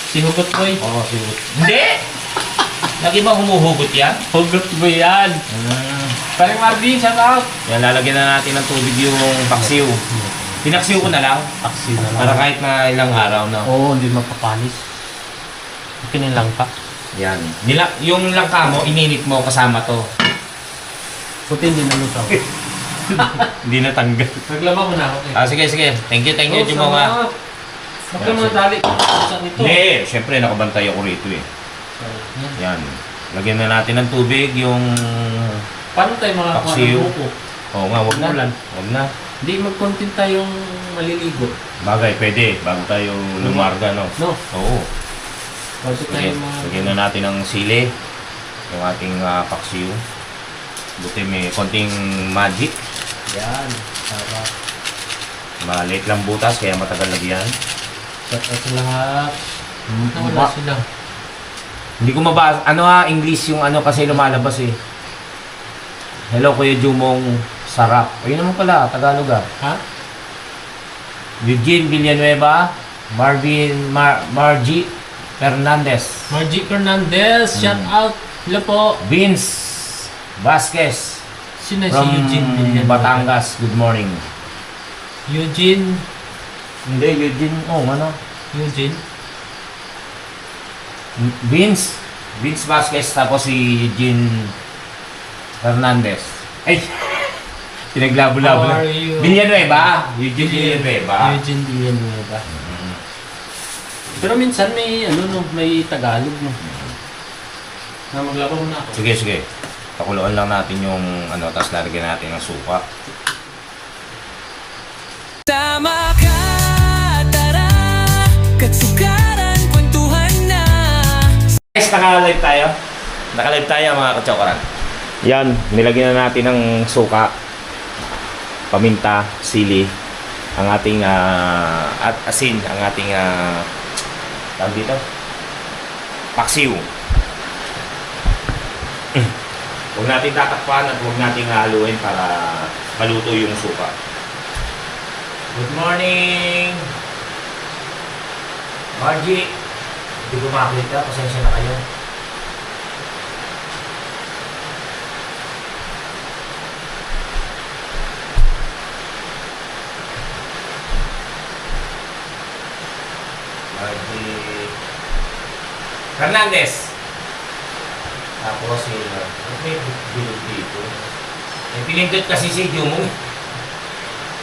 Si Hugot Boy. Oo, sigot. Hindi! Lagi ba humuhugot yan? Hugot Boy yan. Parang Marvin, shout out. Yan, lalagyan na natin ng tubig yung paksiw. Pinaksiw ko na lang. Taxi na lang. Para kahit na ilang araw na. Oo, hindi mapapanis. Kinilang pa. Yan. Yung langka mo, ininit mo kasama to. Puti hindi nalutaw. Hindi natanggal. Naglaba mo na ako. Sige. Thank you, Jumong. Huwag ka mga dali. Saan ito? Hindi, syempre nakabantay ako rito eh. Yan. Lagyan na natin ng tubig yung Paano tayo makakuha paksiw. ng buko? Oo nga, wag na. Umulan. Wag na. Hindi mag-content tayong maliligo. Bagay, pwede. Bago tayo lumarga, no? No? Oo. Bago tayo Lagyan na natin ng sili. Yung ating paksiw. Buti may konting magic. Yan. Sarap. Maliit lang butas, kaya matagal lagyan. Shout out sa lahat. Nawala sila. Hindi ko mabasa. English yung kasi lumalabas eh. Hello, Kuya Jumong. Sarap. Ayun naman pala, Tagalog Ha? Eugene Villanueva. Margie Fernandez. Margie Fernandez. Shout out. Hello po. Vince Vasquez. Sino si From Eugene Villanueva? Batangas. Good morning. Eugene. Hindi, Eugene. Eugene. Vince Vasquez, tapos si Eugene Fernandez. Ay! Pinaglabo-labo How na. are you? Villanueva. Eugene Villanueva. Eugene Villanueva. Pero minsan may Tagalog no. Na maglaba mo na ako. Sige. Pakuluan lang natin yung tapos lalagyan natin ng suka. Tama ka, tara, katsukaran, kwentuhan na. Guys, naka-live tayo mga katsokaran. Yan, nilagyan na natin ng suka, paminta, sili, ang ating at asin, ang ating tawag dito, paksiw. Huwag natin tatakpan at huwag natin haluin para maluto yung suka. Good morning! Margie! Hindi ko makakita, pasensya na kayo. Margie Fernandez! Tapos may bilog dito. May pinindot kasi si Jumong.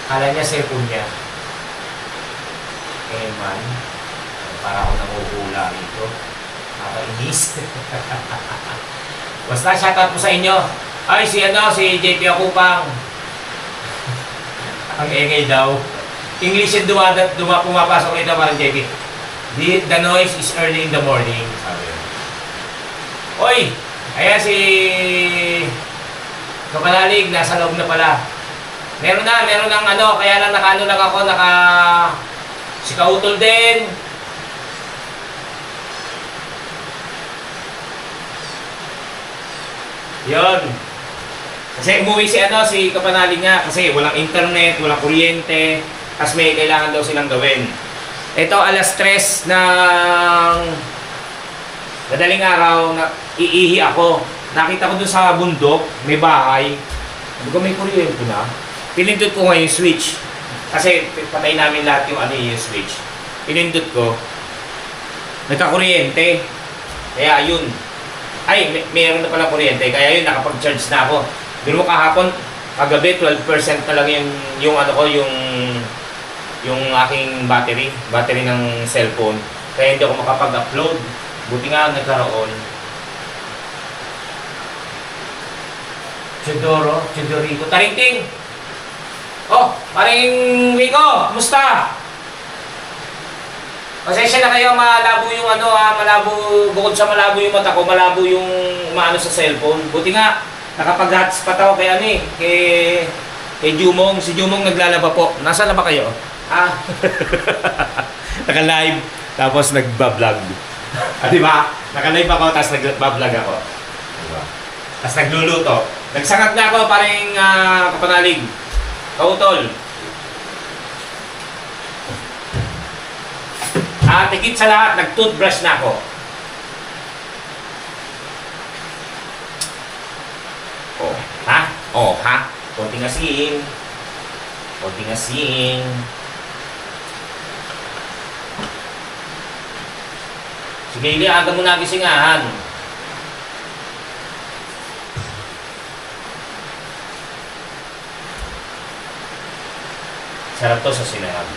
Kala niya cellphone niya. Eh man, para ako nanguhula rito. Nakainis. Basta shoutout po sa inyo. Ay, si JP Akupang. Ang engay daw. English yung pumapasok rito parang JP. The noise is early in the morning. Sabi. Oy! Ayan si Kapanalig, nasa loob na pala. Meron ng kaya lang lang ako, si Kautol din. Yon. Kasi umuwi si Kapanalig nga, kasi walang internet, walang kuryente, tas may kailangan daw silang gawin. Ito, alas 3 ng madaling araw, iihi ako. Nakita ko dun sa bundok, may bahay. Sabi ko, may kuryente na. Pinindot ko nga yung switch. Kasi patay namin lahat yung switch. Pinindot ko. Nagka-kuryente. Kaya yun. Ay, mayroon na pala kuryente. Kaya yun, nakapag-charge na ako. Pero kahapon, kagabi, 12% na lang yung aking battery ng cellphone. Kaya hindi ako makapag-upload. Buti nga nagkaroon. Chidorico, Tarinting! Oh, paring Rico, kumusta? Pasensya na kayo, malabo yung malabo, bukod sa malabo yung mata ko, malabo yung sa cellphone. Buti nga, nakapag-hotspot ako kay Jumong. Si Jumong naglalaba po. Nasaan na ba kayo? Naka-live, tapos nagbablog. Diba? Naka-live ako, tapos nagbablog ako. Diba? Tapos nagluluto. Nagsangat na ako, paring Kapanalig. Kautol. At higit sa lahat, nag-toothbrush na ako. Oh, ha? Oh, ha? Konting asin. Konting asin. Sige, Ili, aga mo nagisingahan. Sarap to sa sinangag.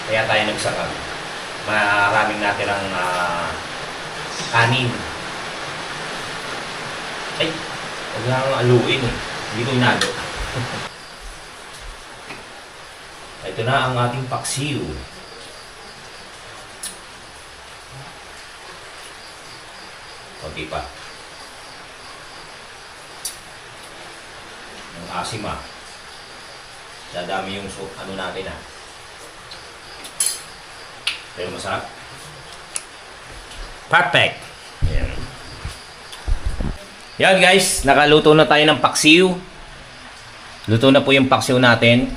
Kaya tayo nagsakag. Maraming natirang kanin. Ay, huwag lang aluin eh. Hindi ko inalo. Ito na ang ating paksiw. Kunti pa. Ang asim ah. Dadami yung soup, ano natin ah. Pero masarap. Perfect! Yan. Yan guys, nakaluto na tayo ng paksiw. Luto na po yung paksiw natin.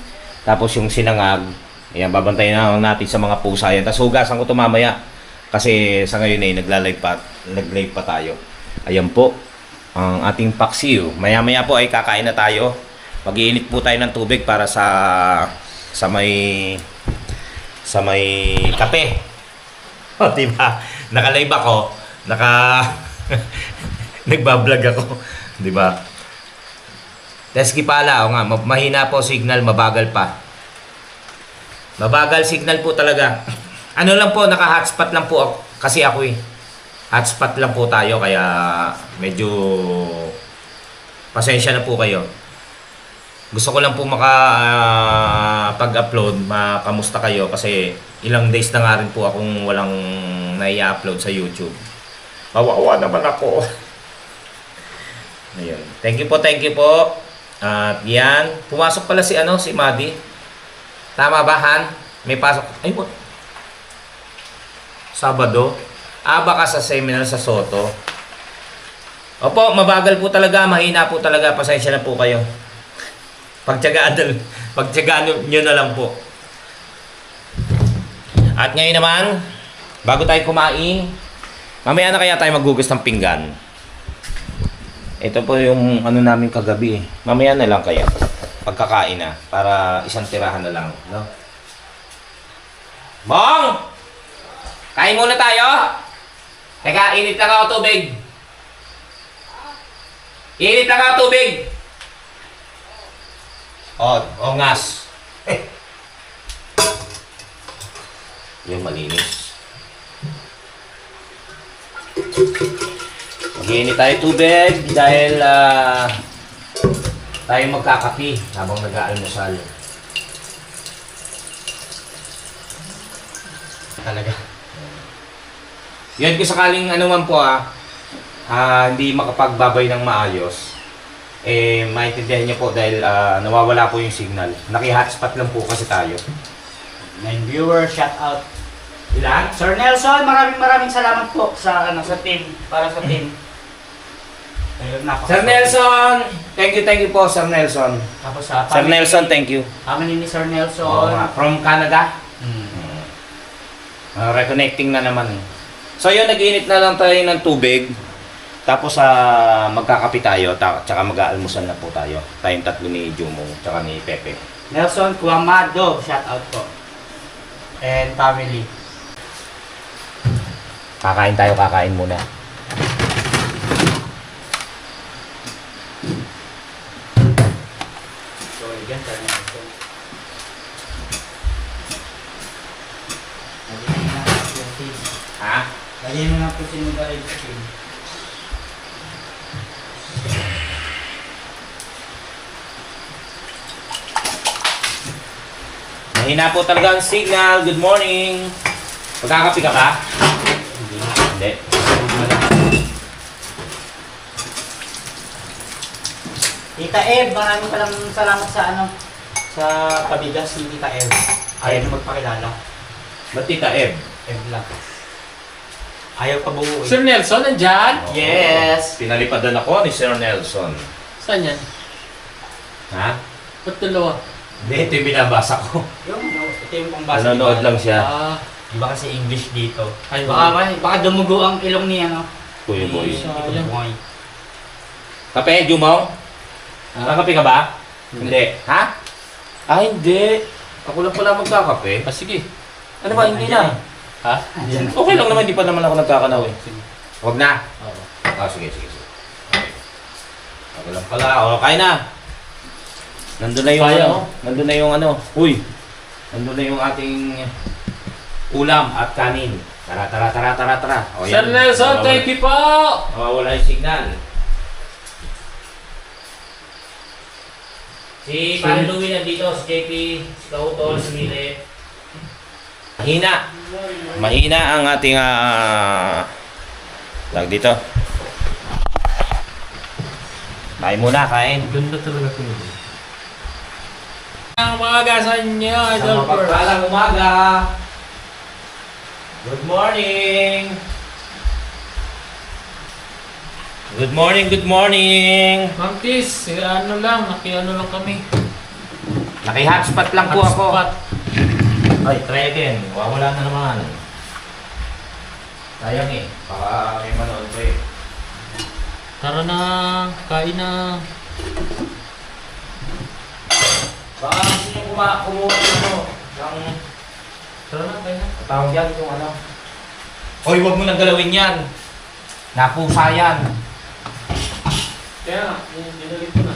Tapos yung sinangag. Ayan, babantayan na natin sa mga pusa yan. Tapos hugasan ko ito mamaya. Kasi sa ngayon ay nag-live pa tayo. Ayan po, ang ating paksiw. Maya-maya po ay kakain na tayo. Mag-iinit po tayo ng tubig para sa may kape. O, diba? Naka-live ako. Nagbablog ako. Diba? Teski pala, o nga, mahina po signal, mabagal pa. Mabagal signal po talaga. Ano lang po, naka-hotspot lang po ako, kasi ako eh. Hotspot lang po tayo, kaya medyo pasensya na po kayo. Gusto ko lang po pag-upload, makamusta kayo kasi ilang days na nga rin po akong walang nai-upload sa YouTube. Kawawa naman ako. Ayun. Thank you po, thank you po. At yan, pumasok pala si Maddie. Tama ba, Han? May pasok. Ay, what? Sabado. Baka sa seminar sa Soto. Opo, mabagal po talaga, mahina po talaga. Pasensya na po kayo. Pagtyagaan nyo na lang po. At ngayon naman, bago tayo kumain, mamaya na kaya tayo maghugas ng pinggan. Ito po yung ano namin kagabi. Mamaya na lang kaya. Pagkakain na. Para isang tirahan na lang. No? Bong! Kain muna tayo! Teka, init lang ako tubig. Init lang ako tubig. Ongas. Yung malinis. Mag-iinit tayo tubig dahil tayo magkakapi habang nag-aalmusal. Talaga. Yan kung sakaling ano man po hindi makapagbabay ng maayos. Maintindihan niyo po dahil nawawala po yung signal. Naki-hotspot lang po kasi tayo. 9 viewers, shout out. Ilan? Sir Nelson, maraming salamat po sa sa team, para sa team. Sir Nelson! Thank you po, Sir Nelson. Tapos sa Sir Nelson, thank you. Family ni Sir Nelson. Oo nga, from Canada. Reconnecting na naman eh. So yun, nag-init na lang tayo ng tubig. Tapos magkakapi tayo, tsaka mag-aalmusal na po tayo. Tayong tatlo ni Jumo, tsaka ni Pepe. Nelson Cuamado, shout out po. And family. Kakain muna. Sorry, yan, Sir Nelson. Lagyan mo na po yung team. Ha? Lagyan mo na po sinugarin sa team. Mahina po talaga ang signal. Good morning. Magkakapi ka ba? Hindi. Tita Eb, maraming palang salamat sa sa pabigas ni Tita Eb. Ayaw na magpakilala. Ba't Tita Eb? Eb lang. Ayaw pa buuin. Sir Nelson, nandyan? Yes! Pinalipadan ako ni Sir Nelson. Saan yan? Ha? Ba't dalawa? Hindi, ito yung binabasa ko. Ito yung pangbasa. Nanonood lang siya. Iba kasi English dito. Ay, Baka dumugo ang ilong ni ano. Kuya boy. Ni sayang. Boy. Kape, Jumong? Kape ka ba? Hindi. Ha? Ah, hindi. Ako lang pala magkakape. Ah, sige. Ano ba, hindi na. Ha? Okay lang naman, di pa naman ako nagkakanaw eh. Huwag na. Oo. Ah, sige. Ako lang pala. O, kain na. Nandun na yung Kaya, ano. Nandun na yung ano. Uy. Nandun na yung ating ulam at kanin. Tara. O, Sir Nelson, thank you po! Wala yung signal. Si Pare Louie nandito, si JP, si Kautol, si Mile. Mahina ang ating tawag dito. Kain muna, kain. Ganda talaga ko. Ang umaga sa inyo, Idol Pearl. Mapagpalang umaga. Good morning. Good morning. Ma'am Tis, ano lang kami. Naki-hotspot lang po ako. Hotspot. Ay, try again. Wala na naman. Sayang eh. Baka may manood pa eh. Tara na, kain na. Baka gusto nyo kumuha ng Tara na, kain na. tawag yan yung ano. Hoy, huwag mo nang galawin yan. Napusa yan. Kaya nga, dinalit ko na.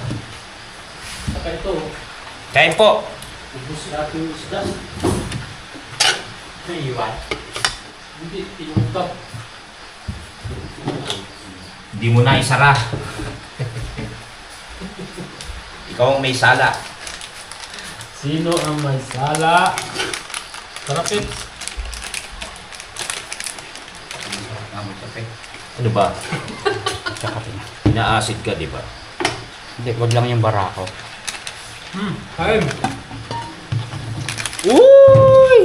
Saka ito, Kain po. ubus natin yung isda. Iwan. Hindi, tinungkap. Hindi mo na isara. Ikaw ang may sala. Sino ang may sala? Sarapit. Ano ba? Ina-acid ka, di ba? Hindi, wag lang yung barako. Kain. Uy!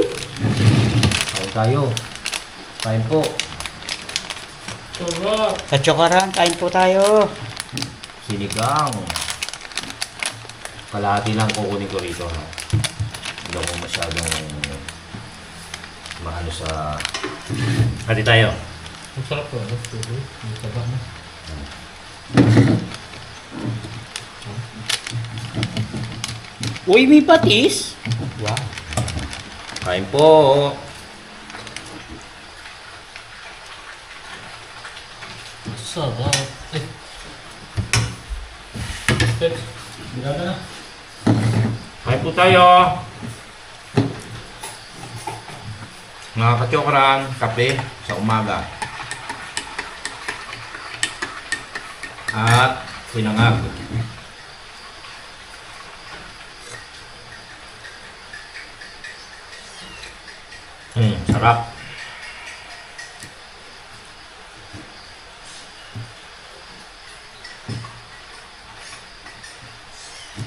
Kain tayo. Kain po. Sarap. Sa Chokaran, kain po tayo. Sinigang. Kalahati lang kukunin ko rito. Ha? Hindi ako masyadong maano sa... Hati tayo. Ang sarap ko. May taba na. Uy, may patis. Wow. Kain po. Sarap. Bigala na. Kain po tayo. Mga katsokran, kape sa umaga. At sinangag. Sarap.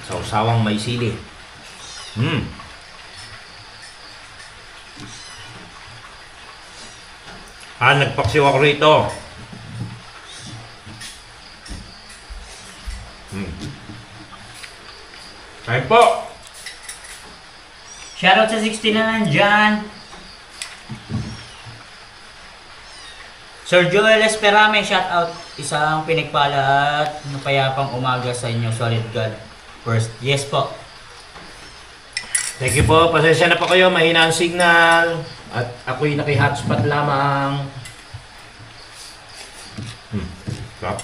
Sausawang may sili. Nagpaksiw ako rito. Kain po. Shoutout sa 60 na nandyan. Sir Joel Esperame, shoutout. Isang pinagpala at napayapang umaga sa inyo, solid God. First, yes po. Thank you po. Pasensya na po kayo. Mahina ang signal. At ako'y naki-hotspot lamang. Stop.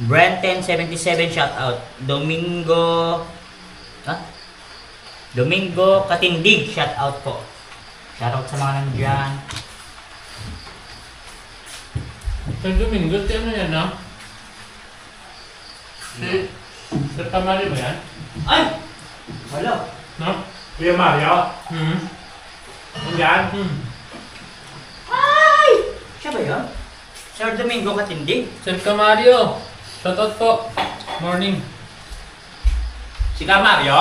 Brenten77, shoutout. Domingo Katindig, shoutout po. Shoutout sa mga nandyan. Sir Domingo, ano yan na? Sir Tamari ba yan? Ay! Wala. No? Kuya Mario? Yan? Ay! Siya ba yun? Sir Domingo Katindig. Sir Camario, shoutout po. Morning. Si Ka Mario?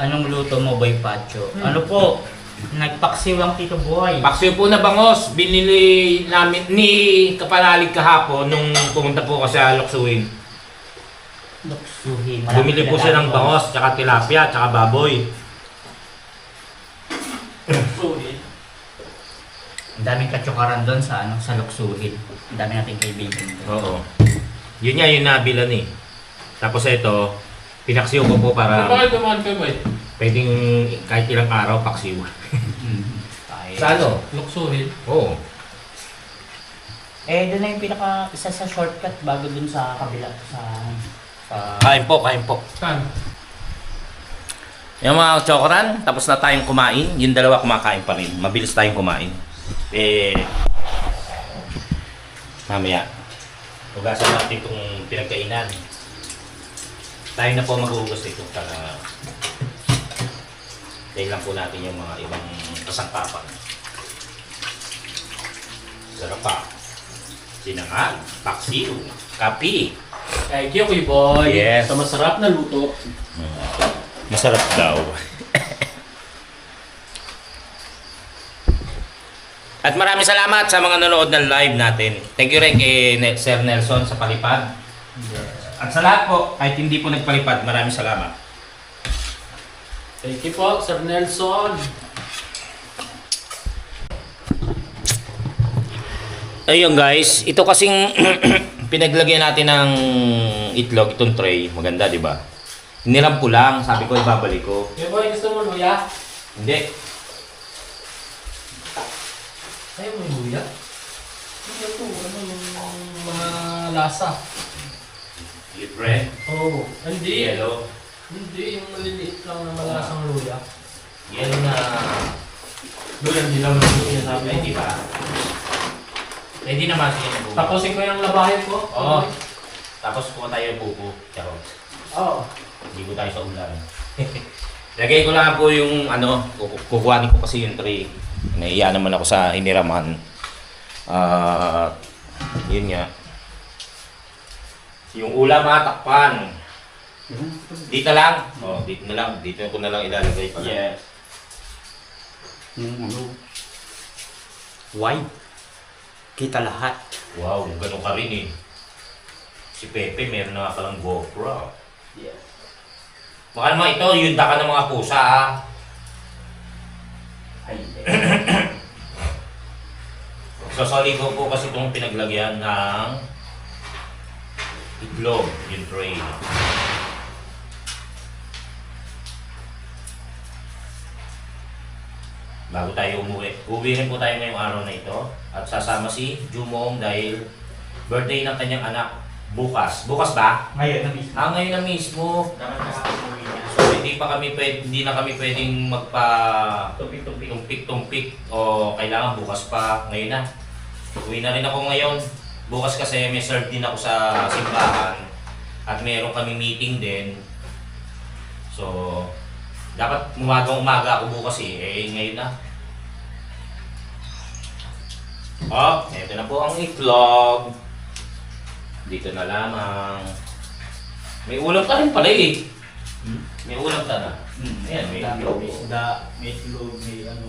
Anong luto mo, Boy Pacho? Ano po? Nagpaksiw ang Tito Boy. Paksiw po na bangos. Binili namin ni Kapanalig kahapon nung pumunta po kasi sa Loksuin. Luksuhin. Bumili po siya ng bangos, tsaka tilapia, tsaka baboy. Ang daming katsukaran doon sa sa Luksuhin. Ang dami nating kaibigan doon. Oo. Yun nga yung nabilan eh. Tapos ito, pinaksiw ko po para Bakit dumaan ka ba eh? pwedeng kahit ilang araw paksiw. Sa ano? Luksuhin. Oo. Doon na yung isa sa shortcut bago dun sa kabila sa Kain po, kain po. Saan? Yung mga chokoran, tapos na tayong kumain. Yung dalawa kumakain pa rin. Mabilis tayong kumain. Mamaya. Hugasan natin itong pinagkainan. Tayo na po maghuhugas ito para dahil lang po natin yung mga ibang kasangkapan. Sarap pa. Sinangag, paksiw, kapi. Thank you, Kuya Boy. Yes. Sa masarap na luto. Masarap daw. At maraming salamat sa mga nanonood ng live natin. Thank you rin kay Sir Nelson sa palipad. At sa lahat po, kahit hindi po nagpalipad, maraming salamat. Thank you po, Sir Nelson. Ayun guys, ito kasing pinaglagyan natin ng itlog, itong tray. Maganda, di ba? Nirampo lang, sabi ko ibabalik ko. Kuya Boy, gusto mo luya? Hindi. Ayaw mo yung luya? Ano ito? Ano yung mga lasa? Libre. Oo. Hindi. Yellow. Hindi, yung maliliit lang na malasang luya. Yellow na. Luya, hindi lang luya sabi. Ay, di ba? Ready naman siya. Tapusin ko yung labahin ko. Oo. Tapos kuha tayo ng pupo. Charot. Oo. Hindi ko tayo sa ulan. Lagay ko lang po yung kukuhanin ko kasi yung tray. Naiya naman ako sa hiniraman. Yun nga. Yung ulam matakpan. Dito lang. Oh, dito na lang. Dito ko na lang ilalagay pa. Yes. Why? Kita lahat. Wow, ganun ka rin eh. Si Pepe meron na palang GoPro. Yes. Baka naman ito, yun ka ng mga pusa ha. Ay, hindi. Sasali ko po kasi itong pinaglagyan ng itlog, yung tray. Bago tayo umuwi. Uwi rin po tayo ngayong araw na ito. At sasama si Jumong dahil birthday ng kanyang anak bukas. Bukas ba? Ngayon na mismo. Ngayon na mismo. Dapat nakakamuwi niya. So hindi na kami pwedeng magpa tumpik-tumpik o kailangan bukas pa. Ngayon na. Uwi na rin ako ngayon. Bukas kasi may serve din ako sa simbahan at meron kami meeting din. So dapat umaga ako bukas ngayon na. Oh, ito na po ang itlog. Dito na lamang. May ulam ka rin pala eh. May ulam ka na. Ayan, may itlog. May isda, may itlog, may ano.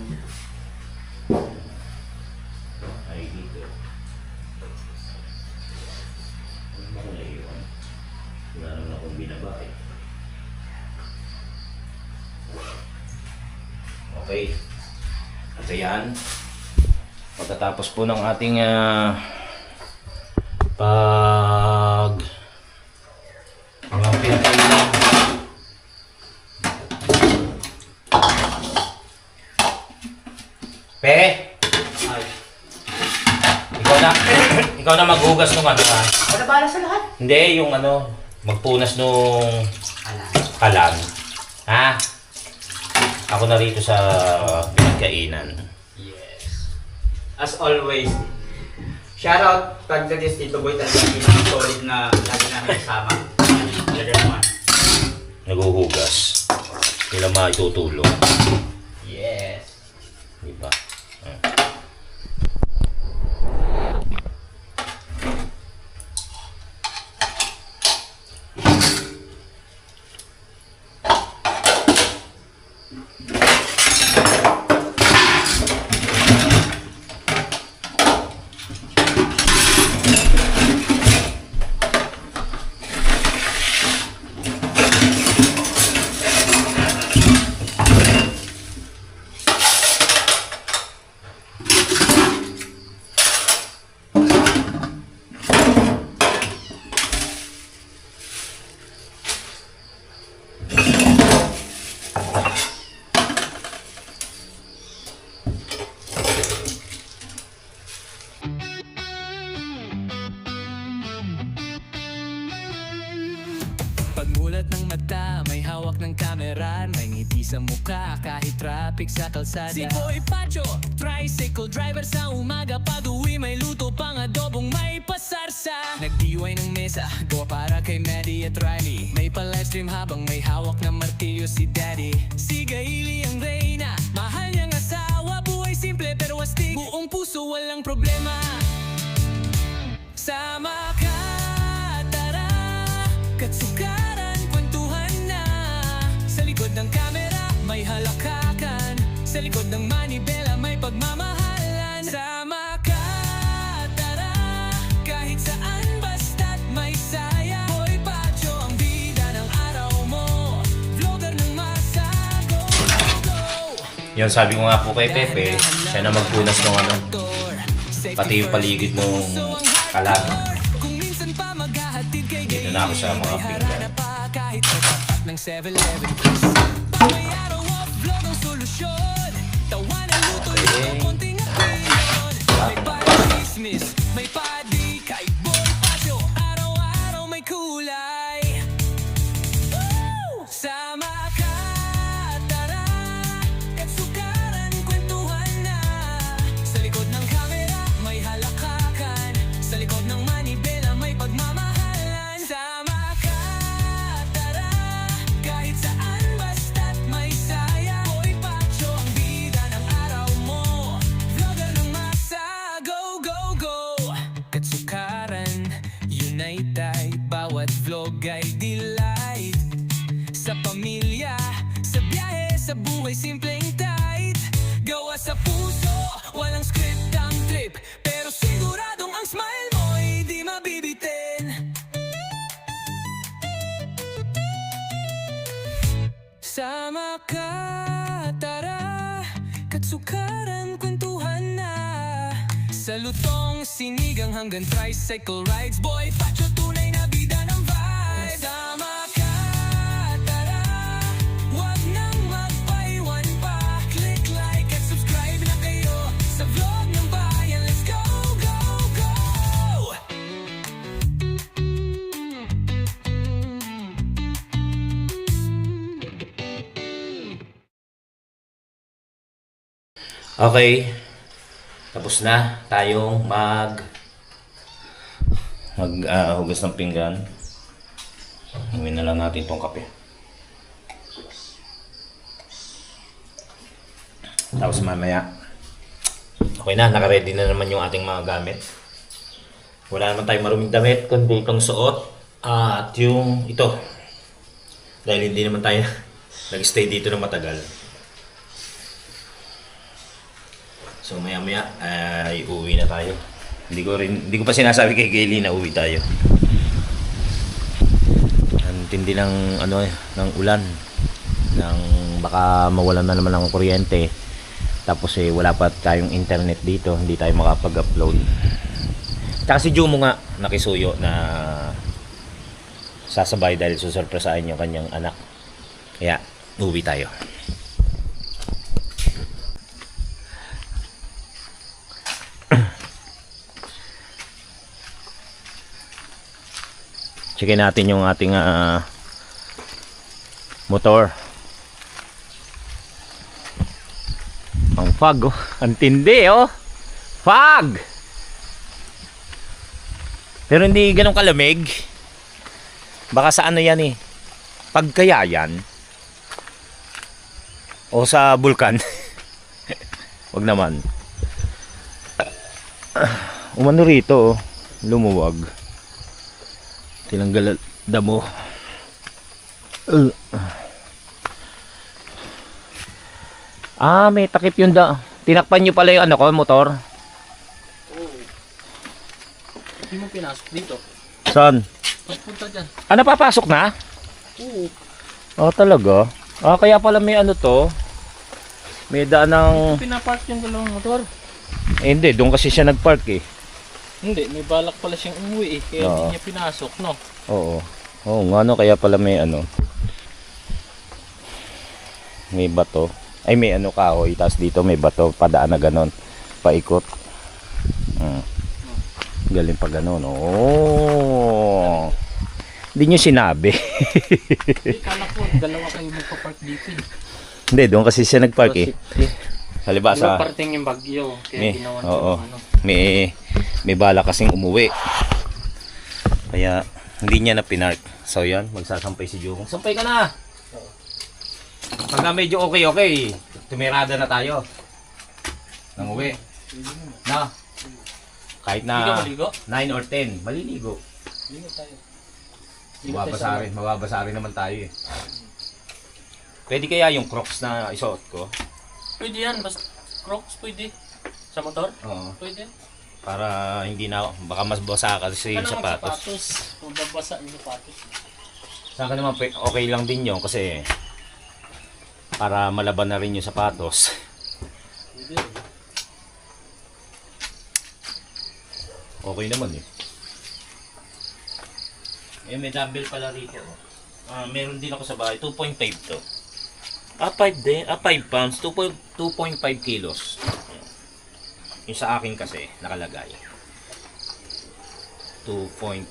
Ay, dito. Wala yun. Wala naman akong binaba eh. Okay. At ayan. Pagkatapos po ng ating mga pinakainan. Pe, Ay. ikaw na maghugas nung ha. Wala bala sa lahat. Hindi, yung magpunas nung Ala. kalan. Ha? Ako na rito sa pinagkainan. Yes. As always, shoutout Pagdadis Tito Boy talaga yung solid na lagi namin kasama. Talaga naman. Naghuhugas. Sila maitutulong. Yes. Diba? camera, may ngiti sa mukha kahit traffic sa kalsada. Si Boy Pacho, tricycle driver sa umaga, pag-uwi may luto pang adobong may pasarsa. Nagdiway ng mesa, gawa para kay Maddie at Riley. May pa-livestream habang may hawak na martilyo si Daddy. Si Gaili ang reyna, mahal niyang asawa, buhay simple pero astig, buong puso walang problema. Sama ka, tara, katsukaran, kwentuhan na. Sa likod ng kamera, may halakakan. Sa likod ng manibela, may pagmamahalan. Sama ka, tara, kahit saan basta't may saya. Boy Pacho, ang bida ng araw mo, vlogger ng masa, go, go, go. Yun, sabi ko nga po kay Pepe, siya na magpunas ng ano, pati yung paligid ng kalan. Dito na ako sa mga pinggan. Kahit tapat ng 7-Eleven quiz, baway araw of vlog ang solusyon. Tawanan, luto, yung konting opinion. May pa-dismiss, may pa-di kay Boy Pacho. Araw-araw may kulay. Woo! Sama ka, tara, katsukaran, kwentuhan na. Sa likod ng kamera, may halakakan. Sa likod ng manibela, may pagmamahalan. Sama ka, tara, kahit saan basta't may saya. Boy Pacho, ang bida ng araw mo, vlogger ng masa, go, go, go. Katsukaran, yun ay type, bawat vlog ay delight. Sa pamilya, sa biyahe, sa buhay simpleng tight. Gawa sa puso, walang script ang trip, pero siguradong ang smile mo'y di mabibitin. Sama ka, tara, katsukaran, kwentuhan na. Sa lutong, sinigang hanggang tricycle rides, Boy Pacho, tunay na bida ng vibe. Sama ka, tara, wag nang magpaiwan pa. Click like at subscribe na kayo sa vlog ng bayan. Let's go, go, go! Okay, tapos na tayong hugas ng pinggan. Inumin na lang natin tong kape. Tapos mamaya, okay na, naka-ready na naman yung ating mga gamit. Wala naman tayong maruming damit, kundi itong suot at yung ito. Dahil hindi naman tayo nag-stay dito ng matagal. So maya-maya ay uuwi na tayo. Hindi ko pa sinasabi kay Gaily na uwi tayo. Ang tindi ng ng ulan. Baka mawalan na naman ng kuryente. Tapos wala pa tayong internet dito, hindi tayo makapag-upload. Tsaka si Jumo nga nakisuyo na sasabay dahil susurpresahin yung kanyang anak. Kaya uwi tayo. Checkin natin yung ating motor. Ang fog, oh. Ang tindi, oh. Fog! Pero hindi ganun kalamig. Baka sa ano yan eh. Pagkayayan. O sa bulkan. Wag naman. Umano rito, oh. Lumuwag. Tinanggal damo. May takip yun da. Tinakpan nyo pala yung motor. Oo. Hindi mo pinasok dito. Saan? Pagpunta dyan. Napapasok na? Oo. Talaga? Kaya pala may to. May daan ng... Pinapark yung dalawang motor. Hindi, doon kasi siya nagpark eh. Hindi, may balak pala siyang umuwi eh. Kaya Oo. hindi niya pinasok, no? Oo. Oo nga, kaya pala may may bato. Ay, may kahoy. Tapos dito may bato. Padaan na ganon. Paikot. Galing pa ganon. Oh. Hindi nyo sinabi. Kala ko, dalawa kayo magpa-park dito eh. Hindi, doon kasi siya nag-park eh. Halimbawa Diba sa... parting yung bagyo, kaya May, ginawa oo, ng ano. may bala kasing umuwi. Kaya hindi niya na pinark. So yan, magsasampay si Jukong. Sampay ka na! Pagka medyo okay, tumirada na tayo. Nang uwi. Na? Kahit Hindi ka na maligo? 9 or 10, maliligo. Ligo tayo. Mababasa rin naman tayo eh. Pwede kaya yung Crocs na isuot ko? Pwede yan, basta Crocs pwede. Sa motor? Oo. Pwede. Para hindi na, baka mas basa kasi yung Ano sapatos. sapatos? Kung babasa yung sapatos. Sa akin naman okay lang din yun kasi para malaban na rin yung sapatos. Pwede. Okay naman eh. May dumbbell pala rito. Meron din ako sa bahay, 2.5 to. 5 din, 5 pounds, 2.5 kilos. Yung sa akin kasi, nakalagay. 2.5.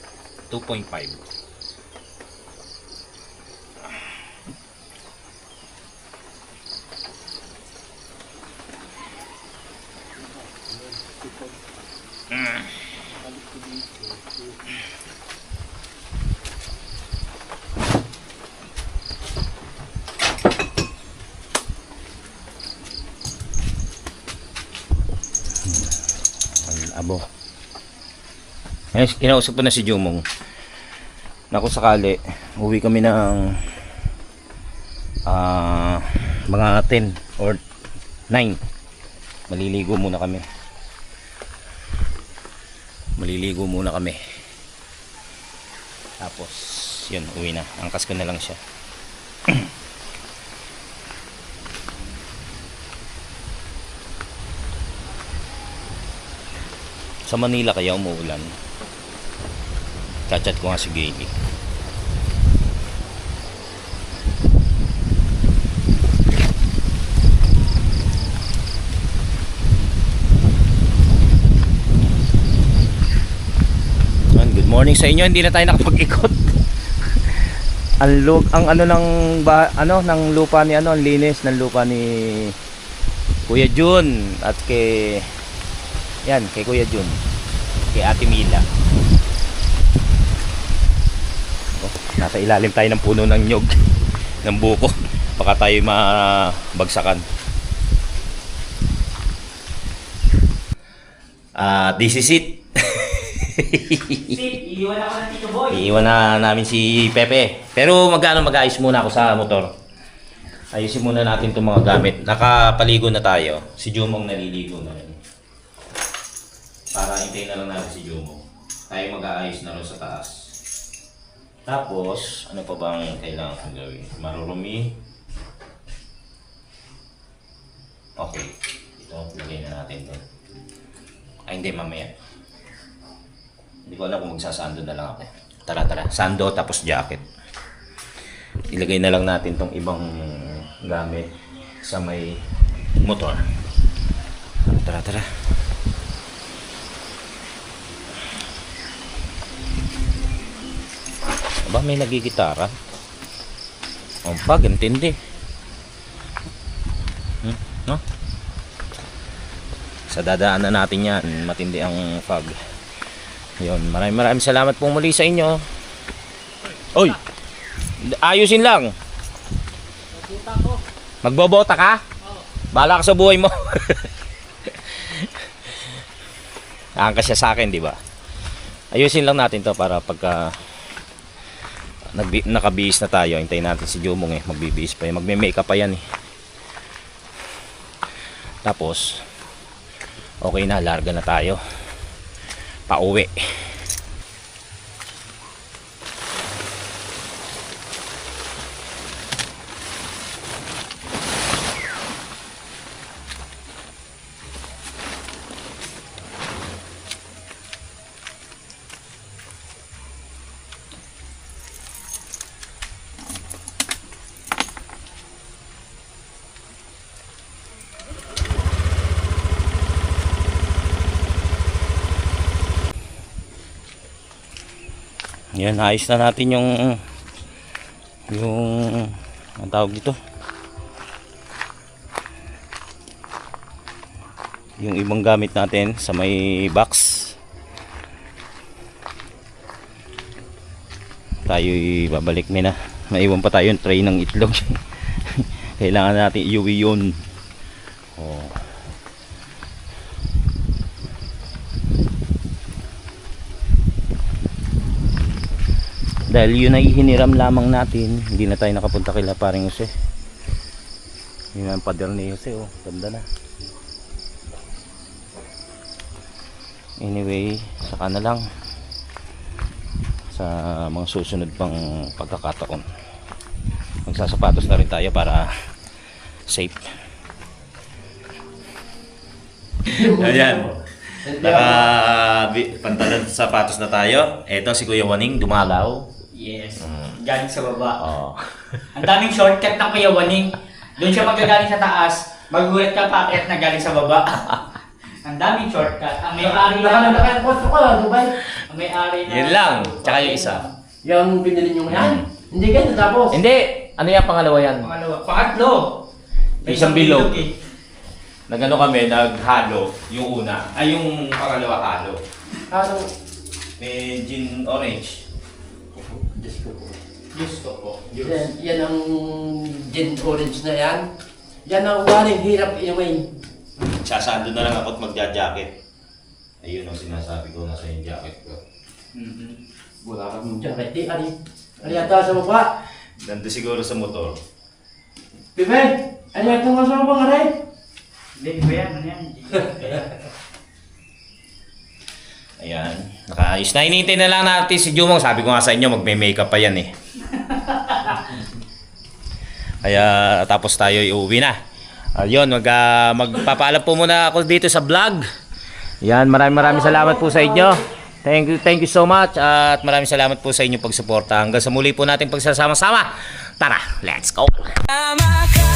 Abo. Ngayon, kinausap ko na si Jumong na kung sakali uwi kami ng mga 10 or 9, maliligo muna kami tapos yun, uwi na, angkas ko na lang siya. Sa Manila kaya umuulan. Chat ko nga si Gaby. Good morning sa inyo. Hindi na tayo nakapag-ikot. ang ano ng lupa ni ang linis ng lupa ni Kuya Jun at kay Kuya Jun, kay Ate Mila. Nasa ilalim tayo ng puno ng nyog ng buko, baka tayo mabagsakan. This is it. Iiwan ako ng Tito Boy. Iiwan na namin si Pepe. Pero mag-ayos muna ako sa motor. Ayusin muna natin itong mga gamit. Nakapaligo na tayo. Si Jumong naliligo na rin. Para hintayin na lang natin si Jumong. Tayo mag-aayos na rin sa taas. Tapos, ano pa bang kailangan kong gawin? Marurumi. Okay. Ito, lagay na natin doon. Ay, hindi, mamaya. Hindi ko alam kung magsasando na lang ako. Tara. Sando tapos jacket. Ilagay na lang natin tong ibang gamit sa may motor. Tara. Aba, may nagigitara. Ang pag, intindi. No? Sa dadaanan natin yan, matindi ang fog. Yun, maraming salamat po muli sa inyo. Oy! Ayusin lang. Magbobota ka? Bahala ka sa buhay mo. Angkas siya sa akin, di ba? Ayusin lang natin to para pagka nakabihis na tayo, hintayin natin si Jumong magbibihis pa yan. Magme-makeup pa yan Tapos okay na, larga na tayo. Pauwi. Yan, ayos na natin yung ang tawag dito, yung ibang gamit natin sa may box. Tayo babalik na. Maiwan pa tayo yung tray ng itlog. Kailangan natin iuwi yun. Oh. Dahil yun ay hiniram lamang natin, hindi na tayo nakapunta kila paring Jose. Yun ang pader ni Jose, oh, ganda na. Anyway, saka na lang sa mga susunod pang pagkakataon. Magsasapatos na rin tayo para safe. Ayan. Pantalon sapatos na tayo. Eto si Kuya Waning dumalaw. Yes. Galing sa baba. Oh. Ang daming shortcut ng Kuya Waning. Doon siya magagaling sa taas. Magulat ka packet na galing sa baba. Ang daming shortcut. Ang may-ari na. Nakakot ko lang, Dubai. Ang may-ari na. Yun lang. Tsaka yung isa. Yung binili nyo yan. Hindi ganyan tapos. Hindi! Ano yung pangalawa yan? Pangalawa. Pangatlo. May Isang bilog. eh. Nagano kami, naghalo yung una. Ay, yung pangalawa halo. Ano? May gin orange. Diyos ko po. Diyos ko po. Yan ang gin orange na yan. Yan ang waring hirap inumin. Sasando na lang ako at magja-jacket. Ayun ang sinasabi ko, nasa yung jacket ko. Wala kang jacket. Di, ari ata sa baba. Nandun siguro sa motor. Pipe, ari ata nga sa baba nga rin. Hindi ba yan? Ano yan? Ayan, nakaayos na. Hinihintay na lang natin si Jumong. Sabi ko nga sa inyo, magme-makeup pa yan eh. Kaya tapos tayo iuwi na. Ayun, magpapaalam po muna ako dito sa vlog. Yan, maraming salamat po sa inyo. Thank you so much. At maraming salamat po sa inyong pagsuporta. Hanggang sa muli po natin pagsasama-sama. Tara, let's go! Tama ka.